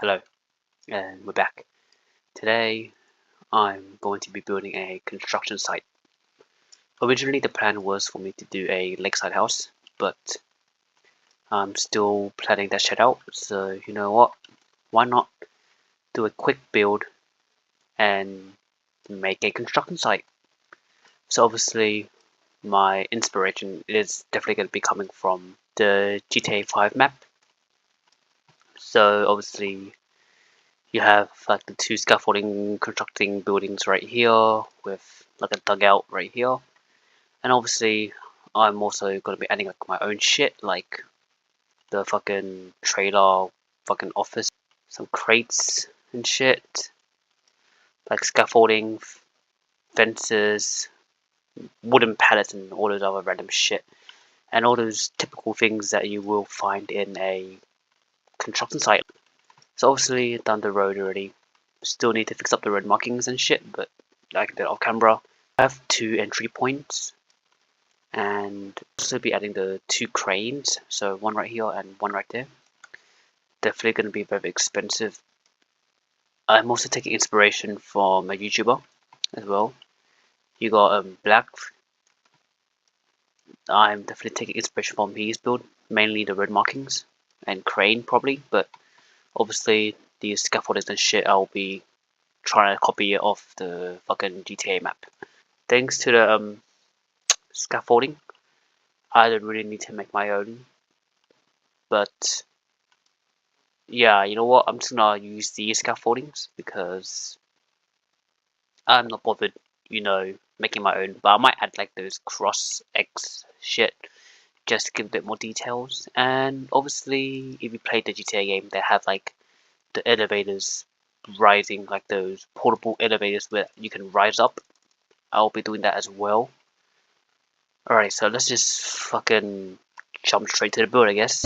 Hello, and we're back. Today, I'm going to be building a construction site. Originally, the plan was for me to do a lakeside house, but I'm still planning that shit out. So, you know what? Why not do a quick build and make a construction site? So, obviously, my inspiration is definitely going to be coming from the GTA 5 map. So, obviously, you have like the two scaffolding constructing buildings right here with like a dugout right here. And obviously I'm also gonna be adding like my own shit like the fucking trailer, fucking office, some crates and shit, like scaffolding, fences, wooden pallets and all those other random shit. And all those typical things that you will find in a construction site. So obviously down the road already, still need to fix up the road markings and shit, but I can do it off camera. I have 2 entry points, and also be adding the 2 cranes, so one right here and one right there. Definitely going to be very expensive. I'm also taking inspiration from a YouTuber as well. You got Black. I'm definitely taking inspiration from his build, mainly the road markings and crane probably, but obviously the scaffoldings and shit I'll be trying to copy it off the fucking GTA map. Thanks to the scaffolding, I don't really need to make my own, but yeah, you know what? I'm just gonna use these scaffoldings because I'm not bothered, making my own. But I might add like those cross X shit just to give a bit more details. And obviously, if you play the GTA game, they have like the elevators rising, like those portable elevators where you can rise up. I'll be doing that as well. Alright, so let's just fucking jump straight to the build, I guess.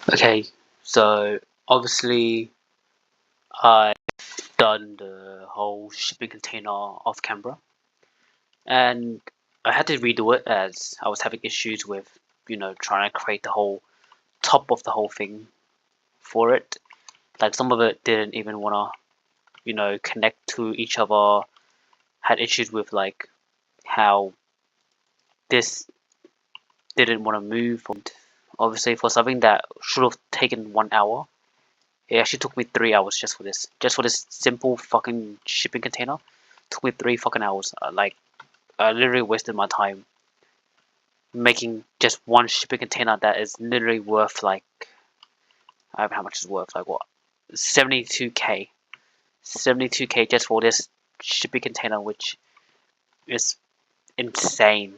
Okay, so obviously I've done the whole shipping container off camera, and I had to redo it as I was having issues with, trying to create the whole top of the whole thing for it. Like some of it didn't even wanna, connect to each other. Had issues with like how this didn't want to move. And obviously, for something that should have taken 1 hour, it actually took me 3 hours just for this. Just for this simple fucking shipping container, took me 3 fucking hours. Like, I literally wasted my time making just one shipping container that is literally worth like, I don't know how much it's worth. Like what, 72k, 72k just for this shipping container, which is insane.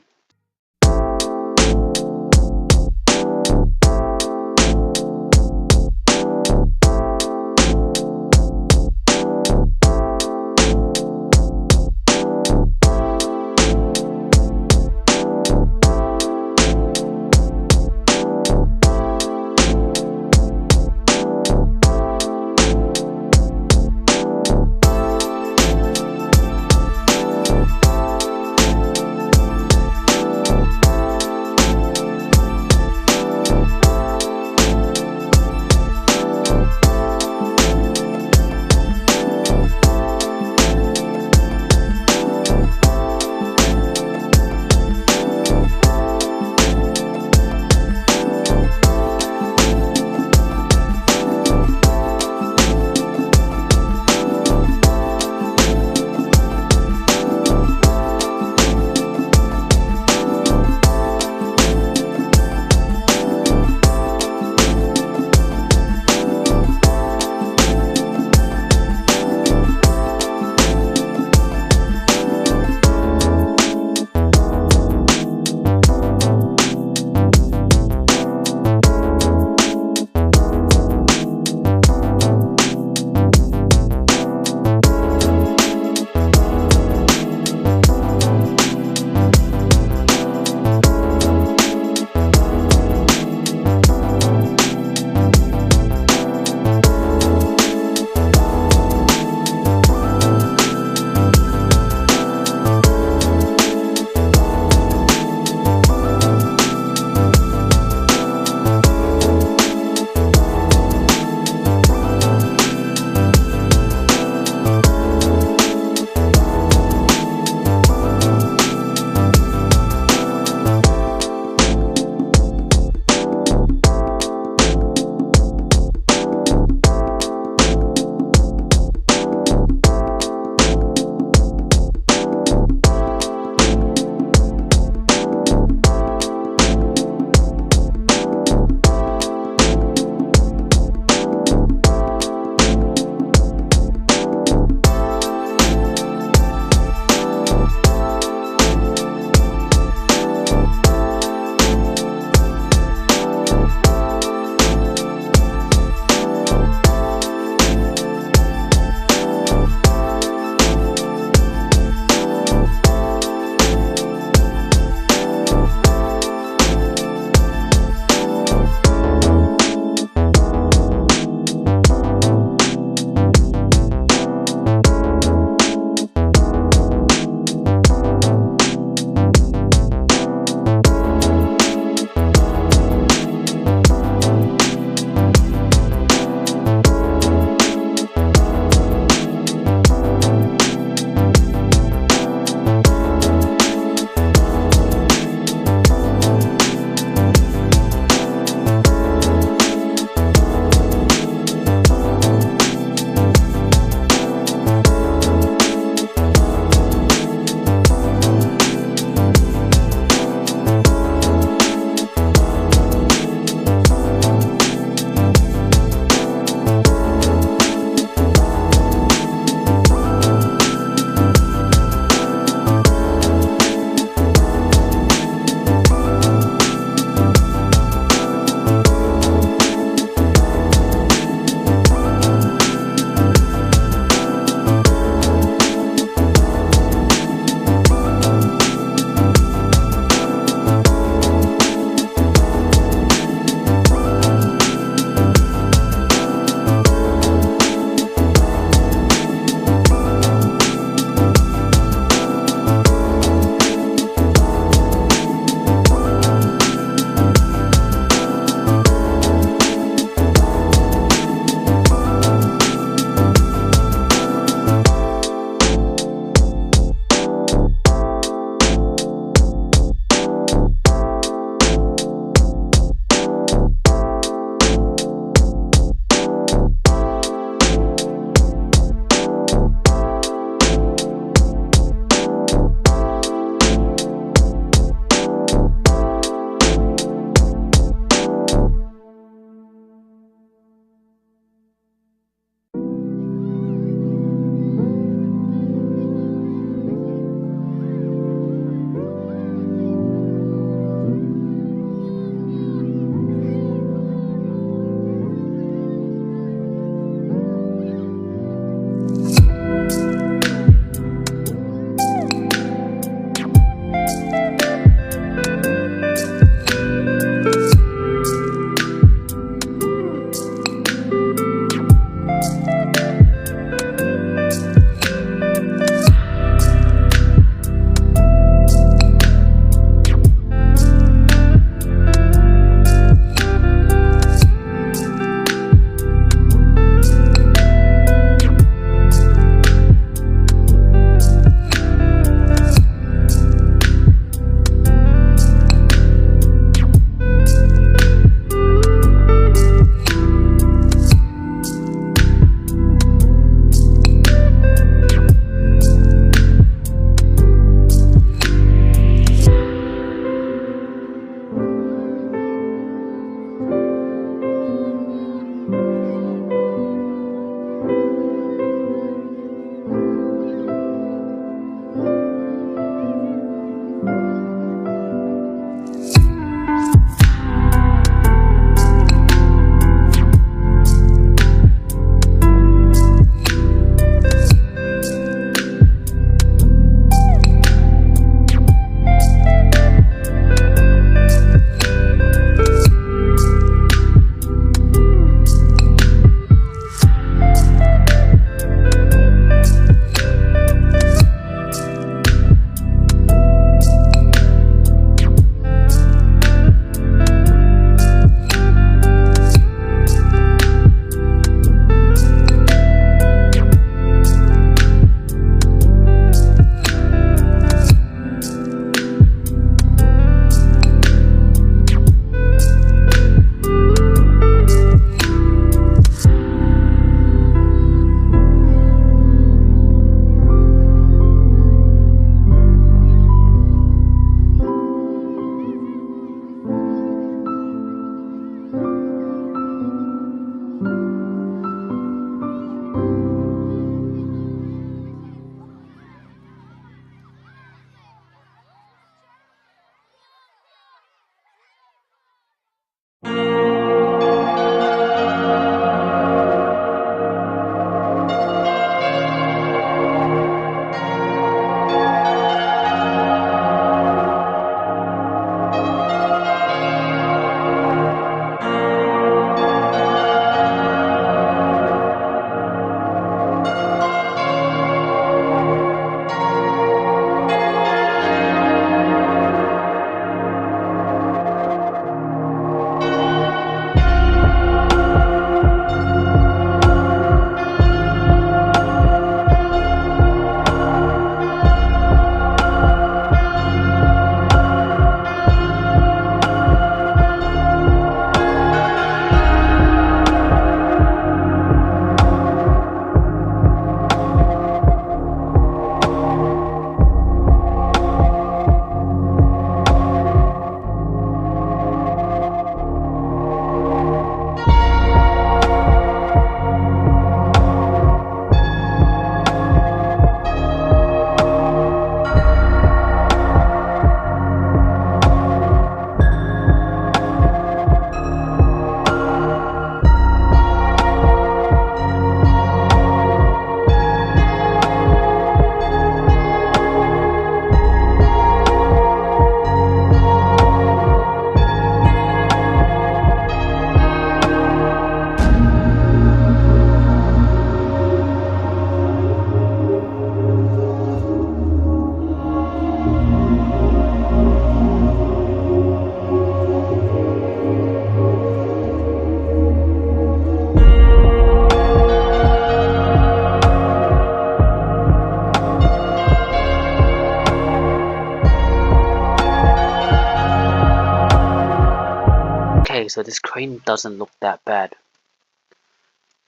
so this crane doesn't look that bad.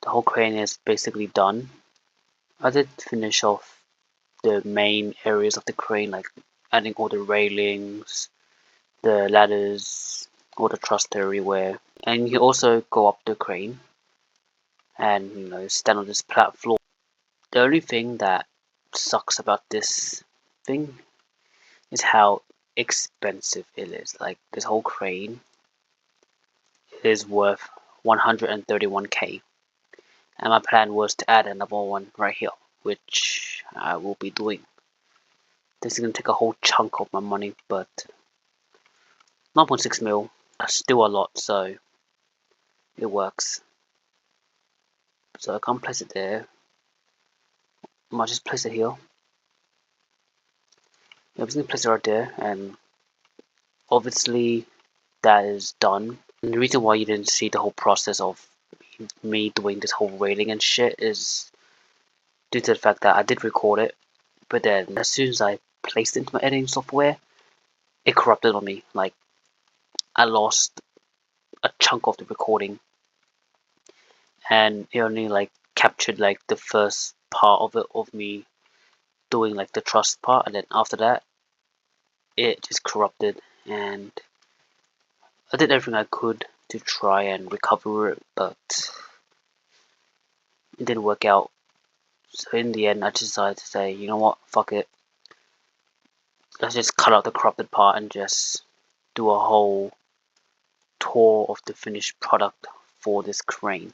The whole crane is basically done. I did finish off the main areas of the crane, like adding all the railings, the ladders, all the truss everywhere. And you can also go up the crane and stand on this platform. The only thing that sucks about this thing is how expensive it is. Like this whole crane is worth 131k, and my plan was to add another one right here, which I will be doing. This is gonna take a whole chunk of my money, but 9.6 mil, that's still a lot, so it works. So I can't place it there. I might just place it here. I'm just gonna place it right there, and obviously that is done. And the reason why you didn't see the whole process of me doing this whole railing and shit is due to the fact that I did record it, but then as soon as I placed it into my editing software, it corrupted on me. Like I lost a chunk of the recording, and it only like captured like the first part of it, of me doing like the truss part, and then after that it just corrupted. And I did everything I could to try and recover it, but it didn't work out. So in the end I decided to say, you know what, fuck it, let's just cut out the corrupted part and just do a whole tour of the finished product for this crane.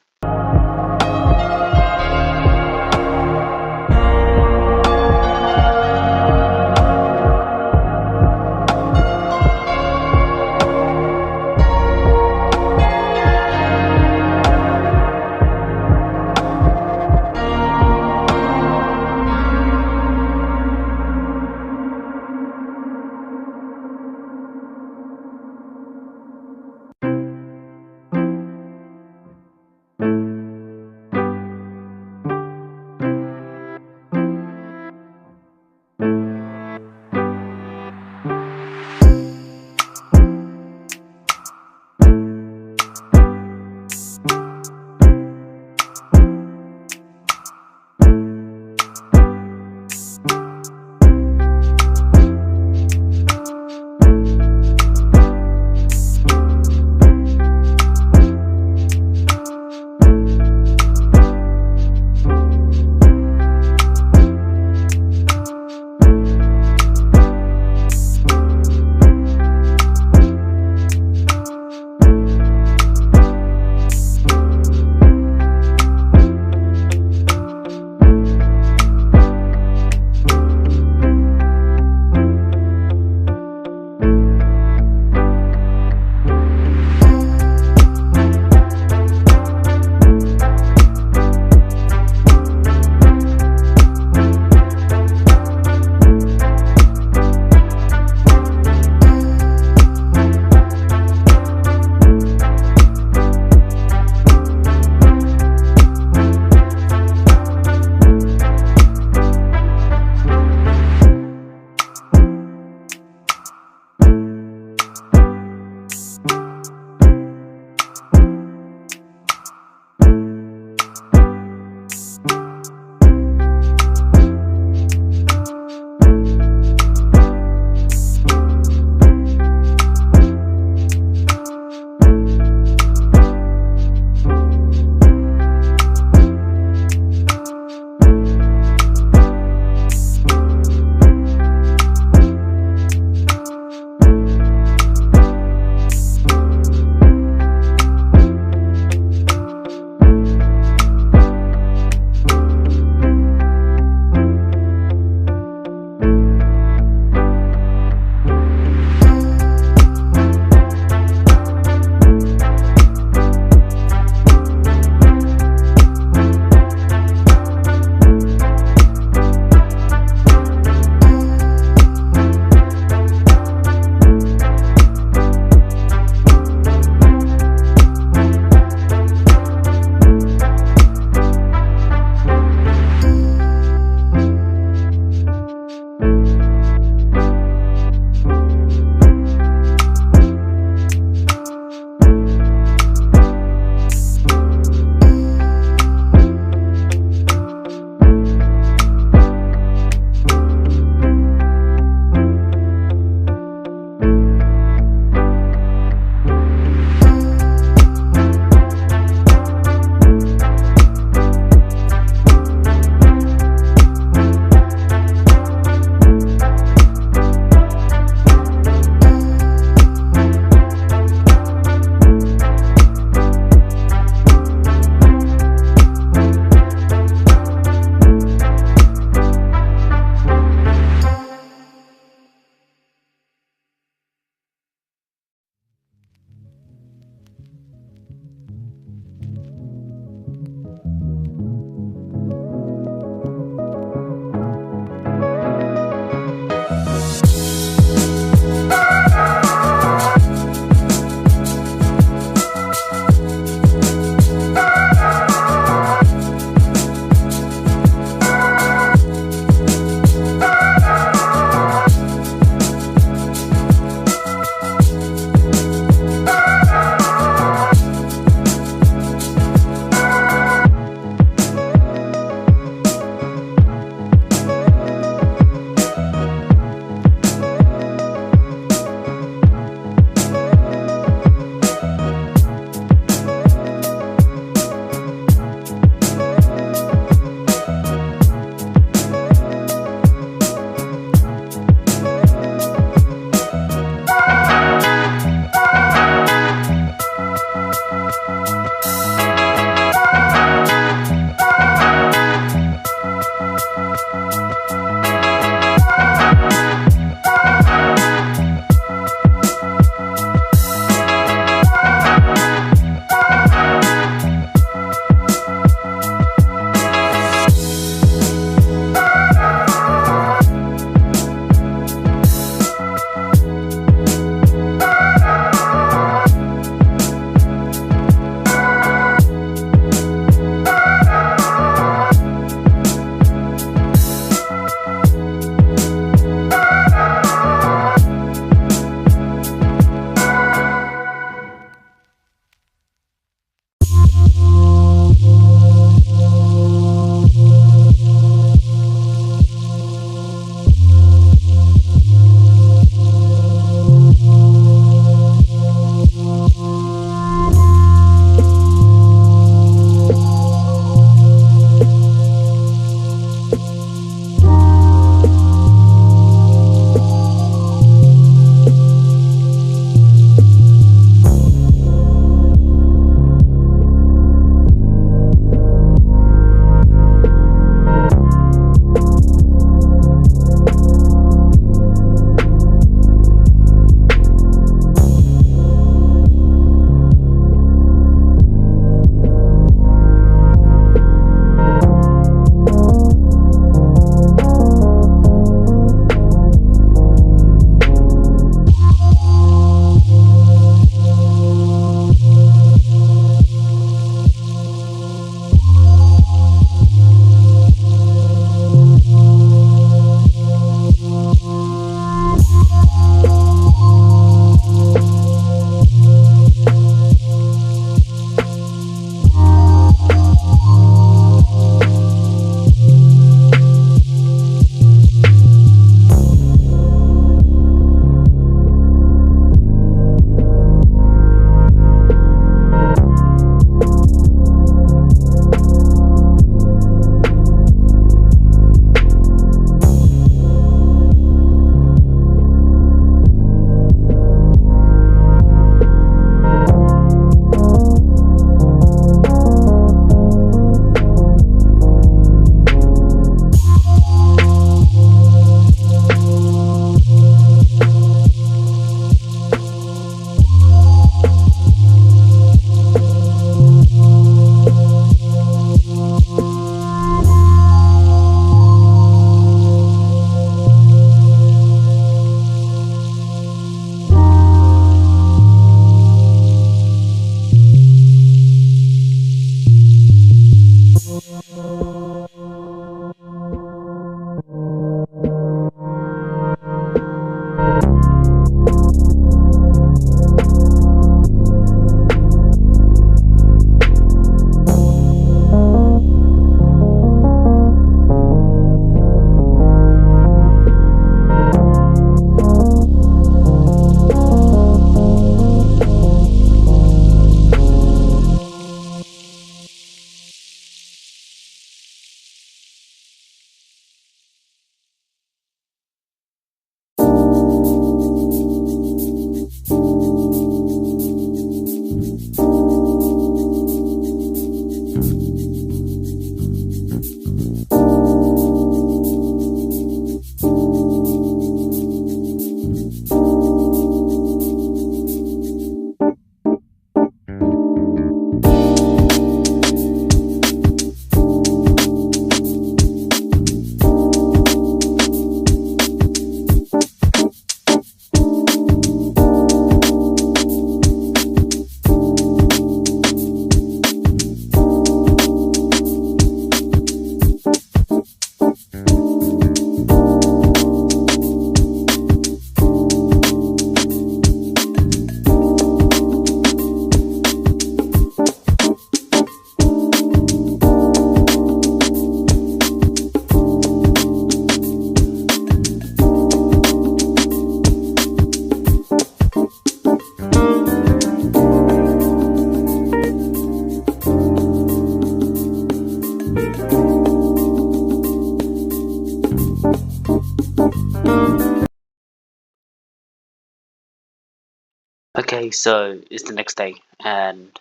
Okay, so it's the next day, and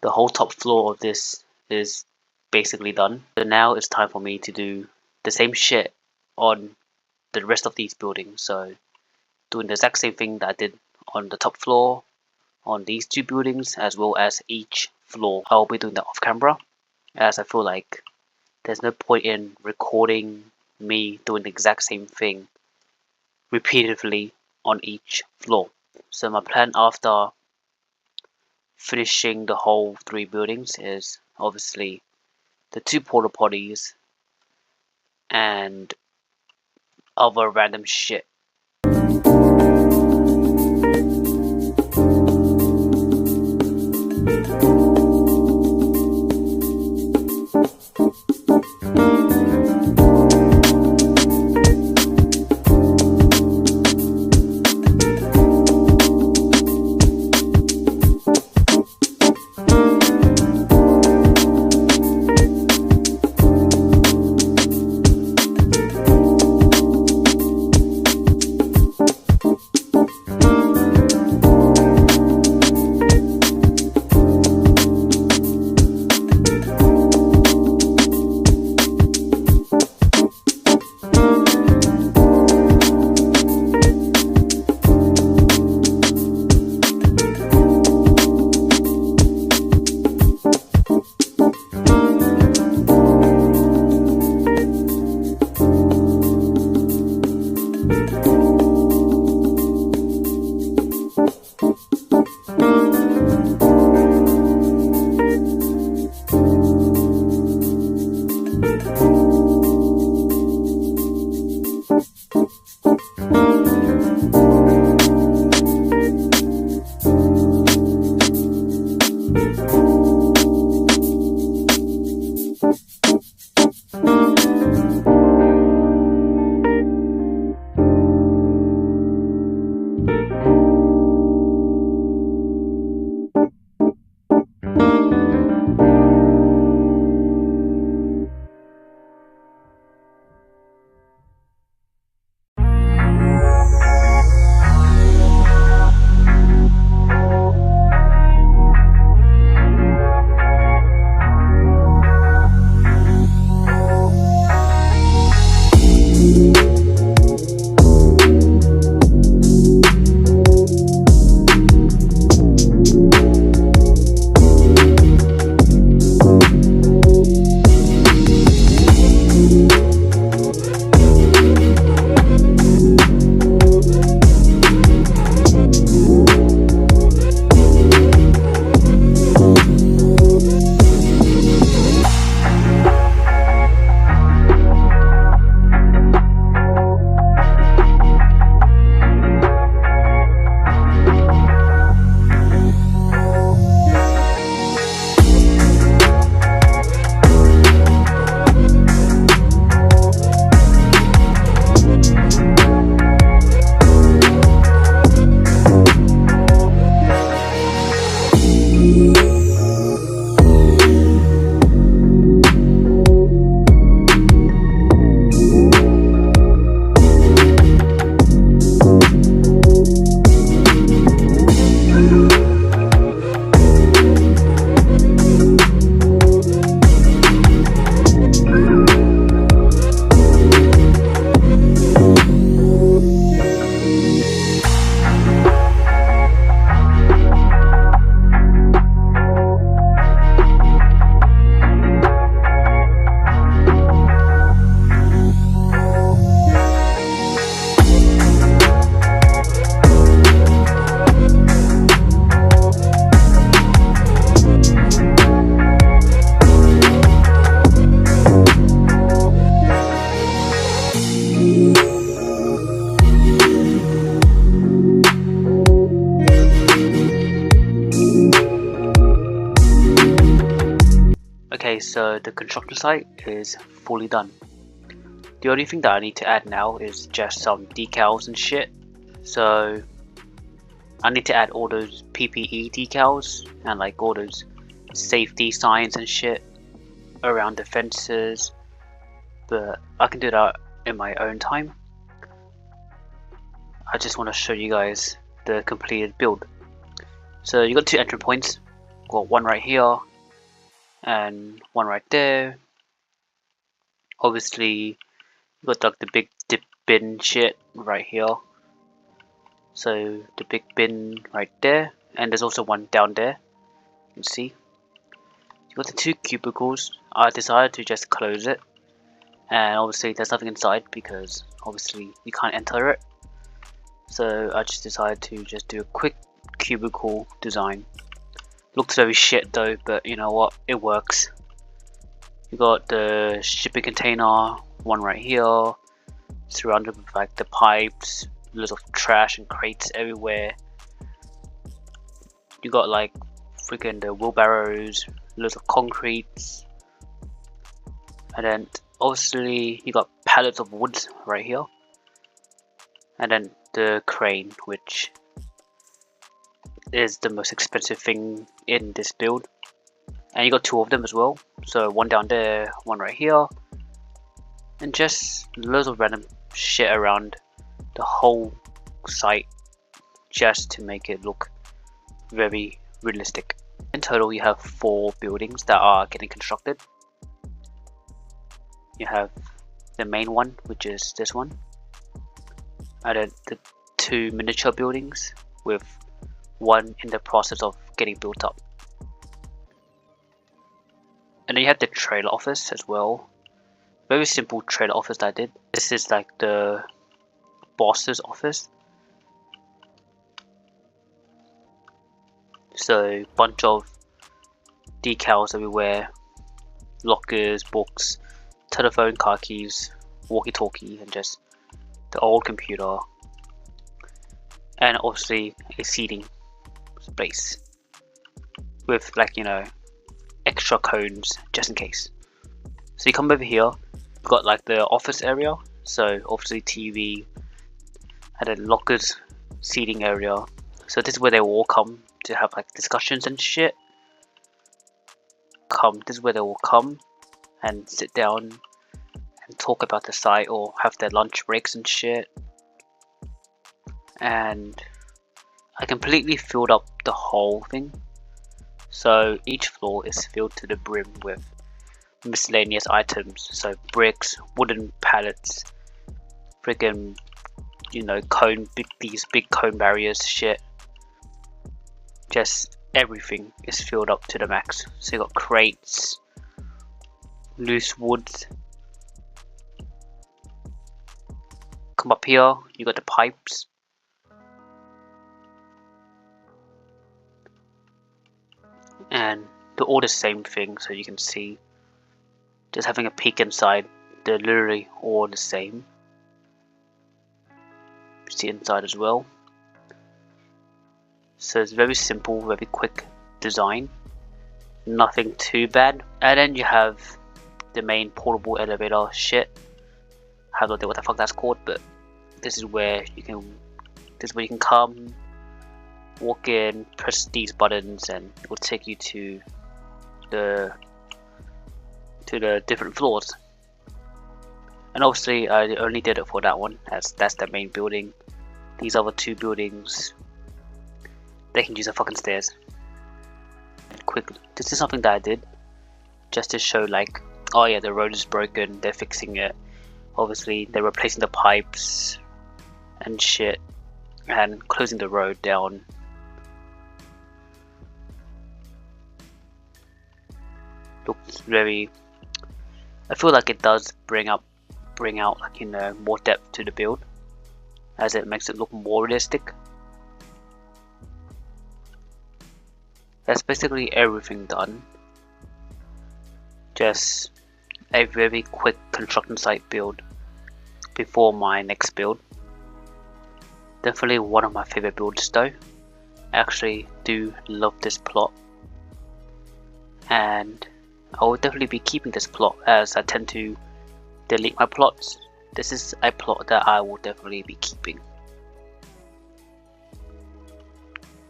the whole top floor of this is basically done. So now it's time for me to do the same shit on the rest of these buildings. So doing the exact same thing that I did on the top floor, on these two buildings, as well as each floor. I'll be doing that off camera, as I feel like there's no point in recording me doing the exact same thing repeatedly on each floor. So my plan after finishing the whole 3 buildings is obviously the 2 porta potties and other random shit. Okay, so the construction site is fully done. The only thing that I need to add now is just some decals and shit. So I need to add all those PPE decals and like all those safety signs and shit around the fences, but I can do that in my own time. I just want to show you guys the completed build. So you got 2 entry points, got one right here and one right there. Obviously you got like the big dip bin shit right here, so the big bin right there, and there's also one down there. You can see you got the 2 cubicles. I decided to just close it, and obviously there's nothing inside because obviously you can't enter it, so I just decided to just do a quick cubicle design. Looks very shit though, but you know what, it works. You got the shipping container, one right here, surrounded with like the pipes, loads of trash and crates everywhere. You got like freaking the wheelbarrows, loads of concretes, and then obviously you got pallets of wood right here, and then the crane, which is the most expensive thing in this build, and you got 2 of them as well, so one down there, one right here, and just loads of random shit around the whole site just to make it look very realistic. In total you have 4 buildings that are getting constructed. You have the main one, which is this one, and then the 2 miniature buildings with one in the process of getting built up. And then you have the trailer office as well. Very simple trailer office that I did. This is like the boss's office. So bunch of decals everywhere, lockers, books, telephone, car keys, walkie-talkie, and just the old computer, and obviously a seating space with, like, you know, extra cones just in case. So you come over here, you've got like the office area, so obviously TV, and then lockers, seating area. So this is where they will all come to have like discussions and shit. This is where they will come and sit down and talk about the site or have their lunch breaks and shit. And I completely filled up the whole thing, so each floor is filled to the brim with miscellaneous items, so bricks, wooden pallets, friggin', you know, these big cone barriers shit. Just everything is filled up to the max. So you got crates, loose wood. Come up here, you got the pipes. And they're all the same thing, so you can see, just having a peek inside, they're literally all the same. You see inside as well. So it's very simple, very quick design, nothing too bad. And then you have the main portable elevator shit. I have no idea what the fuck that's called, but this is where you can come, walk in, press these buttons, and it will take you to the different floors. And obviously I only did it for that one, as that's the main building. These other 2 buildings, they can use the fucking stairs. And quickly, this is something that I did just to show, like, oh yeah, the road is broken, they're fixing it. Obviously they're replacing the pipes and shit and closing the road down. Looks very, I feel like it does bring out, like, you know, more depth to the build, as it makes it look more realistic. That's basically everything done. Just a very quick construction site build before my next build. Definitely one of my favorite builds though. I actually do love this plot, and I will definitely be keeping this plot, as I tend to delete my plots. This is a plot that I will definitely be keeping.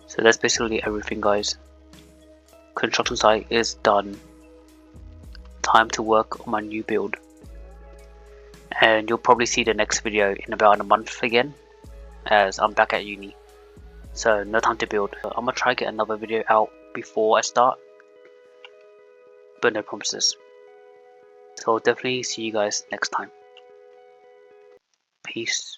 So that's basically everything, guys. Construction site is done. Time to work on my new build. And you'll probably see the next video in about a month again, as I'm back at uni. So no time to build. I'm gonna try to get another video out before I start, but no promises. So I'll definitely see you guys next time. Peace.